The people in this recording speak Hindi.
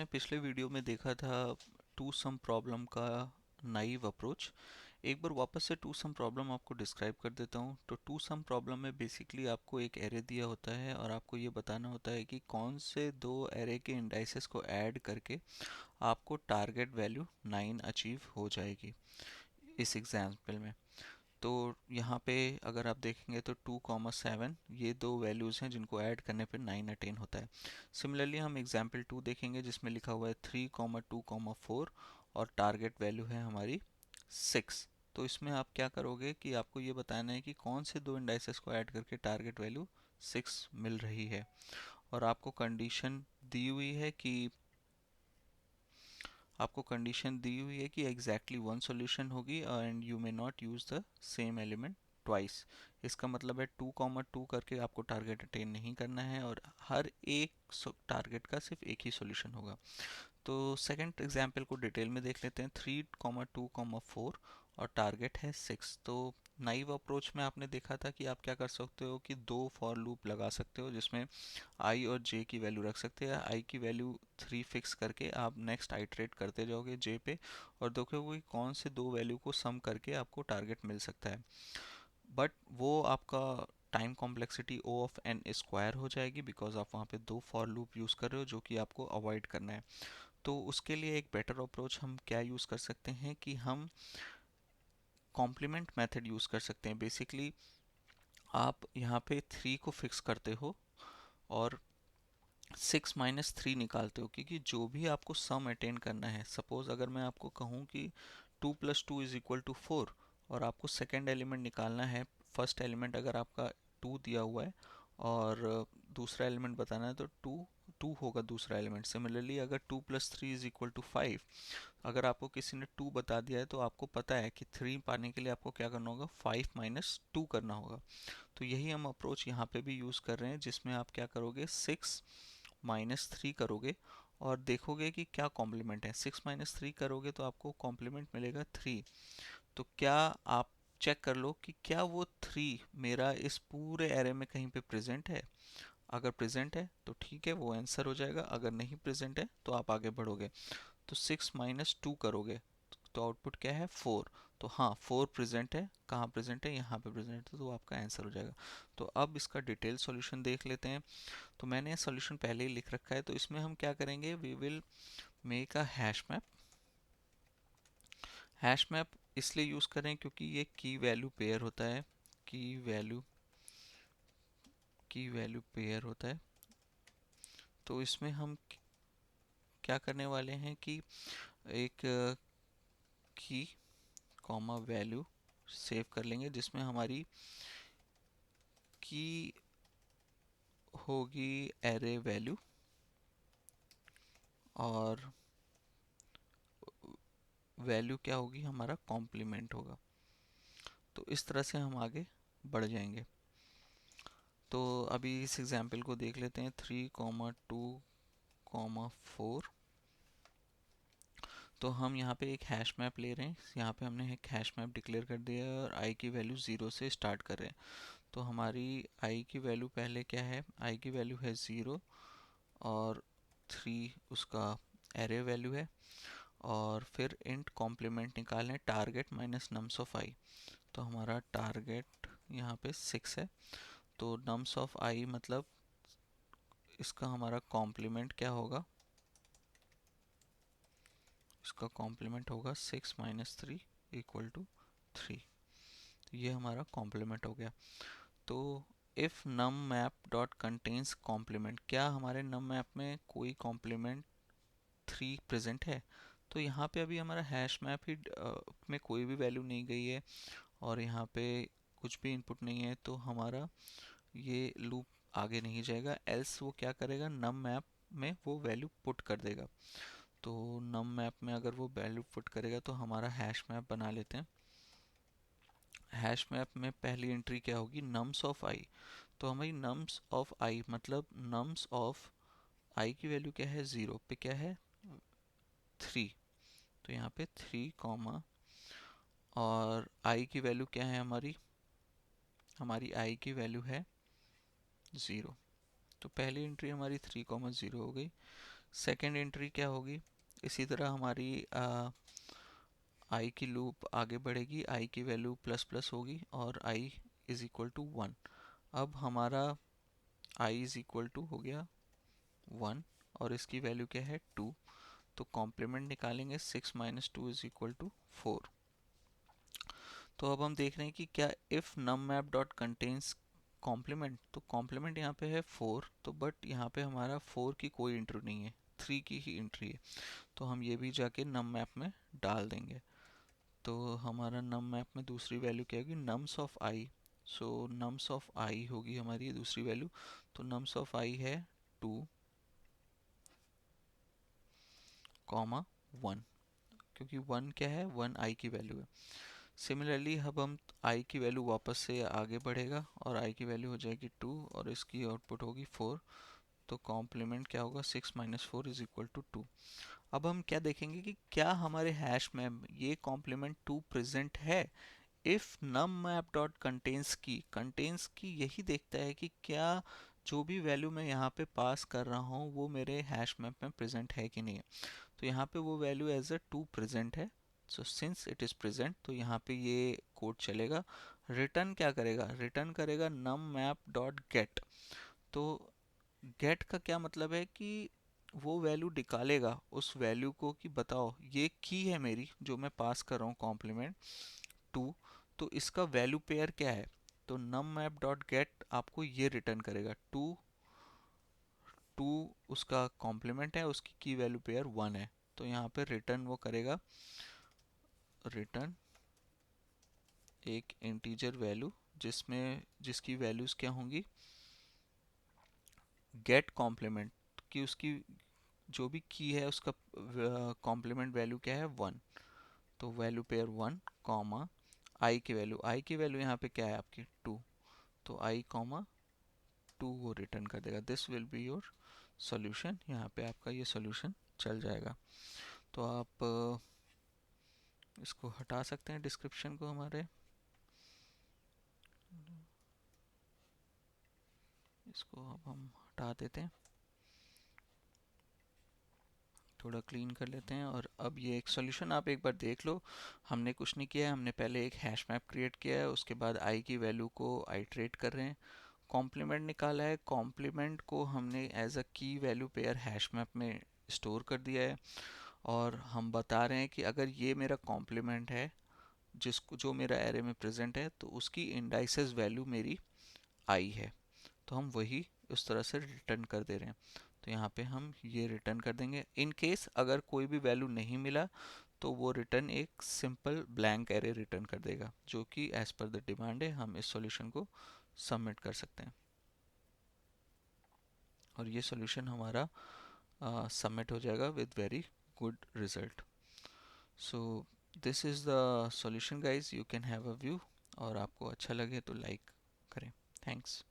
मैंने पिछले वीडियो में देखा था टू सम प्रॉब्लम का नाइव अप्रोच। एक बार वापस से टू सम प्रॉब्लम आपको डिस्क्राइब कर देता हूँ। तो टू सम प्रॉब्लम में बेसिकली आपको एक एरे दिया होता है और आपको ये बताना होता है कि कौन से दो एरे के इंडाइसेस को ऐड करके आपको टारगेट वैल्यू 9 अचीव हो जाएगी इस एग्जाम्पल में। तो यहाँ पे अगर आप देखेंगे तो 2,7 ये दो वैल्यूज़ हैं जिनको ऐड करने पे 9 अटेन होता है। सिमिलरली हम एग्जाम्पल 2 देखेंगे जिसमें लिखा हुआ है 3,2,4 और टारगेट वैल्यू है हमारी 6। तो इसमें आप क्या करोगे कि आपको ये बताना है कि कौन से दो इंडाइसेस को ऐड करके टारगेट वैल्यू 6 मिल रही है। और आपको कंडीशन दी हुई है कि एग्जैक्टली वन सॉल्यूशन होगी and you may not use the same element twice. इसका मतलब है 2,2 करके आपको टारगेट अटेन नहीं करना है और हर एक टारगेट का सिर्फ एक ही सॉल्यूशन होगा। तो सेकंड एग्जाम्पल को डिटेल में देख लेते हैं। 3,2,4 और टारगेट है 6। तो नाइव अप्रोच में आपने देखा था कि आप क्या कर सकते हो कि दो फॉर लूप लगा सकते हो जिसमें आई और जे की वैल्यू रख सकते हैं। आई की वैल्यू 3 फिक्स करके आप नेक्स्ट आइटरेट करते जाओगे जे पे और देखोगे कि कौन से दो वैल्यू को सम करके आपको टारगेट मिल सकता है। बट वो आपका time complexity O of N square हो जाएगी बिकॉज आप वहाँ पे दो फॉर लूप यूज़ कर रहे हो जो कि आपको अवॉइड करना है। तो उसके लिए एक बेटर अप्रोच हम क्या यूज़ कर सकते हैं कि हम कॉम्प्लीमेंट मेथड यूज़ कर सकते हैं। बेसिकली आप यहाँ पे 3 को फिक्स करते हो और 6 - 3 निकालते हो क्योंकि जो भी आपको सम अटेन करना है, सपोज अगर मैं आपको कहूँ कि 2 + 2 = 4 और आपको सेकेंड एलिमेंट निकालना है। फर्स्ट एलिमेंट अगर आपका 2 दिया हुआ है और दूसरा एलिमेंट बताना है तो 2 होगा दूसरा एलिमेंट। सिमिलरली अगर 2 + 3 = 5, अगर आपको किसी ने 2 बता दिया है तो आपको पता है कि 3 पाने के लिए आपको क्या करना होगा, 5 - 2 करना होगा। तो यही हम अप्रोच यहाँ पे भी यूज़ कर रहे हैं जिसमें आप क्या करोगे, 6 - 3 करोगे और देखोगे कि क्या कॉम्प्लीमेंट है। 6 - 3 करोगे तो आपको कॉम्प्लीमेंट मिलेगा 3। तो क्या आप चेक कर लो कि क्या वो 3 मेरा इस पूरे एरे में कहीं पे प्रेजेंट है। अगर प्रेजेंट है तो ठीक है, वो आंसर हो जाएगा। अगर नहीं प्रेजेंट है तो आप आगे बढ़ोगे। तो 6 - 2 करोगे तो आउटपुट क्या है, 4। तो हाँ, 4 प्रेजेंट है। कहाँ प्रेजेंट है, यहाँ पे प्रेजेंट है, तो आपका आंसर हो जाएगा। तो अब इसका डिटेल सॉल्यूशन देख लेते हैं। तो मैंने सॉल्यूशन पहले ही लिख रखा है। तो इसमें हम क्या करेंगे, we will make a hash map. Hash map इसलिए यूज़ करें क्योंकि ये की वैल्यू पेयर होता है। की वैल्यू की वैल्यू पेयर होता है। तो इसमें हम क्या करने वाले हैं कि एक की कॉमा वैल्यू सेव कर लेंगे जिसमें हमारी की होगी एरे वैल्यू और वैल्यू क्या होगी, हमारा कॉम्प्लीमेंट होगा। तो इस तरह से हम आगे बढ़ जाएंगे। तो अभी इस एग्जाम्पल को देख लेते हैं। 3,2,4। तो हम यहाँ पे एक हैश मैप ले रहे हैं। यहाँ पे हमने एक हैश मैप डिक्लेयर कर दिया है और आई की वैल्यू 0 से स्टार्ट कर रहे हैं। तो हमारी आई की वैल्यू पहले क्या है, आई की वैल्यू है 0 और 3 उसका एरे वैल्यू है। और फिर इंट कॉम्प्लीमेंट निकालने, टारगेट माइनस नम्स ऑफ आई। तो हमारा टारगेट यहाँ पे 6 है। तो नम्स ऑफ आई मतलब इसका हमारा कॉम्प्लीमेंट क्या होगा, इसका कॉम्प्लीमेंट होगा 6 - 3 = 3। तो ये हमारा कॉम्प्लीमेंट हो गया। तो if num map dot contains complement, क्या हमारे नम मैप में कोई कॉम्प्लीमेंट 3 प्रेजेंट है। तो यहाँ पे अभी हमारा हैश मैप ही में कोई भी वैल्यू नहीं गई है और यहाँ पे कुछ भी इनपुट नहीं है, तो हमारा ये लूप आगे नहीं जाएगा। एल्स वो क्या करेगा, नम मैप में वो वैल्यू पुट कर देगा। तो नम मैप में अगर वो वैल्यू पुट करेगा तो हमारा हैश मैप बना लेते हैं। हैश मैप में पहली एंट्री क्या होगी, नम्स ऑफ आई। तो हमारी नम्स ऑफ आई मतलब नम्स ऑफ आई की वैल्यू क्या है, 0 पे क्या है, 3। तो यहाँ पे 3 कॉमा और आई की वैल्यू क्या है, हमारी आई की वैल्यू है 0। तो पहली एंट्री हमारी 3, 0 हो गई। सेकेंड एंट्री क्या होगी, इसी तरह हमारी आई की लूप आगे बढ़ेगी, आई की वैल्यू प्लस प्लस होगी और आई इज इक्वल टू 1। अब हमारा आई इज इक्वल टू हो गया 1 और इसकी वैल्यू क्या है 2, तो कॉम्प्लीमेंट निकालेंगे 6 माइनस 2 इज इक्वल टू 4। तो अब हम देख रहे हैं कि क्या if num map dot contains complement, तो कॉम्प्लीमेंट यहाँ पे है 4, तो बट यहाँ पे हमारा 4 की कोई एंट्री नहीं है, 3 की ही एंट्री है, तो हम ये भी जाके नम मैप में डाल देंगे। तो हमारा नम मैप में दूसरी वैल्यू क्या होगी, norms of I. So norms of I होगी हमारी दूसरी वैल्यू, तो नम्स ऑफ आई है 2 कॉमा 1, क्योंकि 1 क्या है, 1 आई की वैल्यू है। सिमिलरली अब हम आई की वैल्यू वापस से आगे बढ़ेगा और आई की वैल्यू हो जाएगी 2 और इसकी आउटपुट होगी 4, तो कॉम्प्लीमेंट क्या होगा 6 माइनस 4 इज इक्वल टू 2। अब हम क्या देखेंगे कि क्या हमारे हैश में ये कॉम्प्लीमेंट 2 प्रेजेंट है। If num map dot contains की यही देखता है कि क्या जो भी वैल्यू मैं यहाँ पे पास कर रहा हूँ वो मेरे हैश मैप में प्रेजेंट है कि नहीं है। तो यहाँ पे वो वैल्यू एज अ 2 प्रेजेंट है, so since it is present तो यहाँ पे ये कोड चलेगा। रिटर्न क्या करेगा, रिटर्न करेगा नम मैप डॉट गेट। तो गेट का क्या मतलब है कि वो वैल्यू निकालेगा उस वैल्यू को कि बताओ ये की है मेरी जो मैं पास कर रहा हूँ कॉम्प्लीमेंट 2, तो इसका वैल्यू पेयर क्या है। तो नम मैप डॉट गेट आपको ये रिटर्न करेगा 2, 2 उसका कॉम्प्लीमेंट है, उसकी की वैल्यू पेयर 1 है, तो यहाँ पे रिटर्न वो करेगा, रिटर्न एक इंटीजर वैल्यू जिसकी वैल्यूज क्या होंगी, गेट कॉम्प्लीमेंट की उसकी जो भी की है उसका कॉम्प्लीमेंट वैल्यू क्या है 1, तो वैल्यू पेयर 1 कॉमा आई की वैल्यू यहाँ पे क्या है आपकी 2, तो आई कॉमा 2 वो रिटर्न कर देगा। This will be your solution, यहाँ पे आपका ये सॉल्यूशन चल जाएगा। तो आप इसको हटा सकते हैं डिस्क्रिप्शन को हमारे, इसको अब हम हटा देते हैं, थोड़ा क्लीन कर लेते हैं। और अब ये एक सॉल्यूशन आप एक बार देख लो, हमने कुछ नहीं किया है, हमने पहले एक हैश मैप क्रिएट किया है, उसके बाद आई की वैल्यू को आइट्रेट कर रहे हैं, कॉम्प्लीमेंट निकाला है, कॉम्प्लीमेंट को हमने एज अ की वैल्यू पेयर हैश मैप में स्टोर कर दिया है, और हम बता रहे हैं कि अगर ये मेरा कॉम्प्लीमेंट है जिसको जो मेरा एरे में प्रेजेंट है तो उसकी इंडाइसेस वैल्यू मेरी आई है, तो हम वही उस तरह से रिटर्न कर दे रहे हैं। तो यहाँ पे हम ये रिटर्न कर देंगे। इन केस अगर कोई भी वैल्यू नहीं मिला तो वो रिटर्न एक सिंपल ब्लैंक एरे रिटर्न कर देगा, जो कि एज पर द डिमांड है हम इस सॉल्यूशन को सबमिट कर सकते हैं, और ये सॉल्यूशन हमारा सबमिट हो जाएगा with very good result. So this is the solution guys, you can have a view, और आपको अच्छा लगे तो लाइक करें। थैंक्स।